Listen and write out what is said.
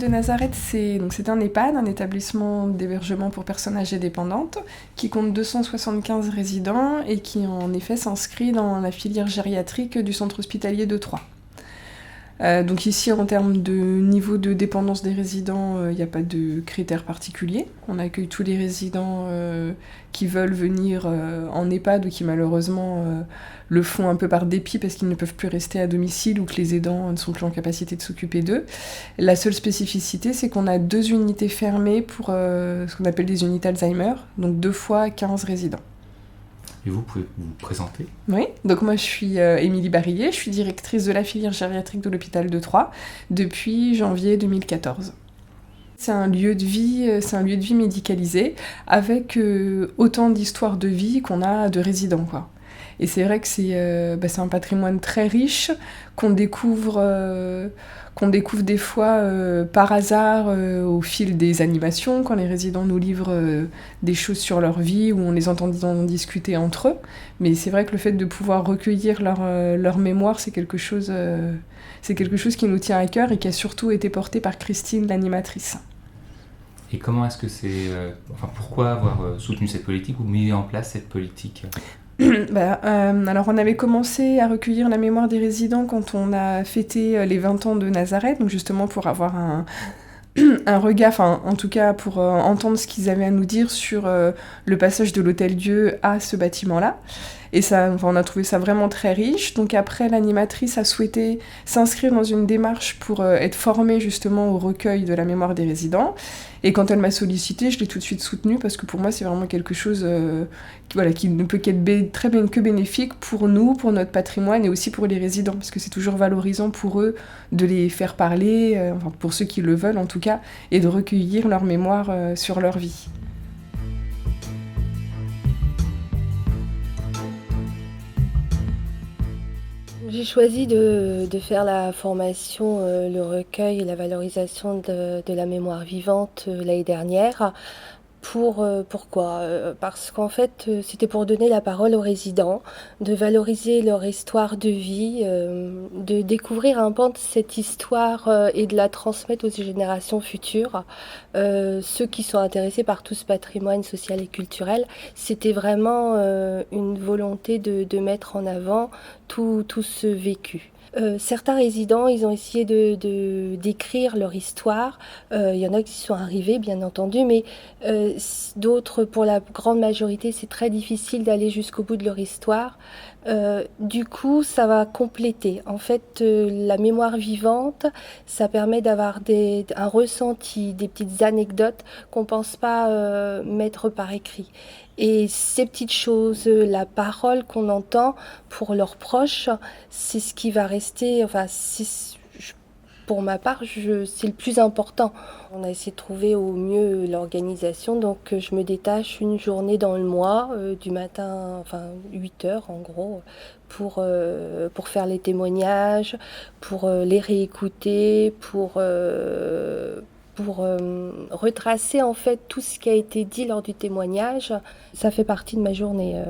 de Nazareth, c'est un EHPAD, un établissement d'hébergement pour personnes âgées dépendantes, qui compte 275 résidents et qui en effet s'inscrit dans la filière gériatrique du centre hospitalier de Troyes. Donc ici, en termes de niveau de dépendance des résidents, il n'y a pas de critères particuliers. On accueille tous les résidents qui veulent venir en EHPAD ou qui malheureusement le font un peu par dépit parce qu'ils ne peuvent plus rester à domicile ou que les aidants ne sont plus en capacité de s'occuper d'eux. La seule spécificité, c'est qu'on a 2 unités fermées pour ce qu'on appelle des unités Alzheimer, donc 2 fois 15 résidents. Et vous pouvez vous présenter ? Oui, donc moi je suis Émilie Barillet, je suis directrice de la filière gériatrique de l'hôpital de Troyes depuis janvier 2014. C'est un lieu de vie médicalisé avec autant d'histoires de vie qu'on a de résidents, quoi. Et c'est vrai que c'est un patrimoine très riche qu'on découvre des fois par hasard au fil des animations, quand les résidents nous livrent des choses sur leur vie ou on les entend discuter entre eux. Mais c'est vrai que le fait de pouvoir recueillir leur mémoire, c'est quelque chose qui nous tient à cœur et qui a surtout été porté par Christine, l'animatrice. Et comment est-ce que pourquoi avoir soutenu cette politique ou mis en place cette politique ? Alors on avait commencé à recueillir la mémoire des résidents quand on a fêté les 20 ans de Nazareth, donc justement pour avoir un regard, en tout cas pour entendre ce qu'ils avaient à nous dire sur le passage de l'Hôtel-Dieu à ce bâtiment-là. Et on a trouvé ça vraiment très riche. Donc après, l'animatrice a souhaité s'inscrire dans une démarche pour être formée justement au recueil de la mémoire des résidents. Et quand elle m'a sollicité, je l'ai tout de suite soutenue parce que pour moi, c'est vraiment quelque chose qui ne peut qu'être que bénéfique pour nous, pour notre patrimoine et aussi pour les résidents, parce que c'est toujours valorisant pour eux de les faire parler, pour ceux qui le veulent en tout cas, et de recueillir leur mémoire sur leur vie. J'ai choisi de faire la formation, le recueil et la valorisation de la mémoire vivante l'année dernière. Pourquoi ? Parce qu'en fait, c'était pour donner la parole aux résidents, de valoriser leur histoire de vie, de découvrir un pan de cette histoire et de la transmettre aux générations futures. Ceux qui sont intéressés par tout ce patrimoine social et culturel, c'était vraiment une volonté de mettre en avant tout ce vécu. Certains résidents, ils ont essayé d'écrire leur histoire. Il y en a qui sont arrivés, bien entendu, mais d'autres, pour la grande majorité, c'est très difficile d'aller jusqu'au bout de leur histoire. Du coup, ça va compléter. En fait, la mémoire vivante, ça permet d'avoir un ressenti, des petites anecdotes qu'on ne pense pas mettre par écrit. Et ces petites choses, la parole qu'on entend pour leurs proches, c'est ce qui va rester, pour ma part, c'est le plus important. On a essayé de trouver au mieux l'organisation, donc je me détache une journée dans le mois, du matin, 8 heures en gros, pour faire les témoignages, pour les réécouter, pour retracer en fait tout ce qui a été dit lors du témoignage. Ça fait partie de ma journée.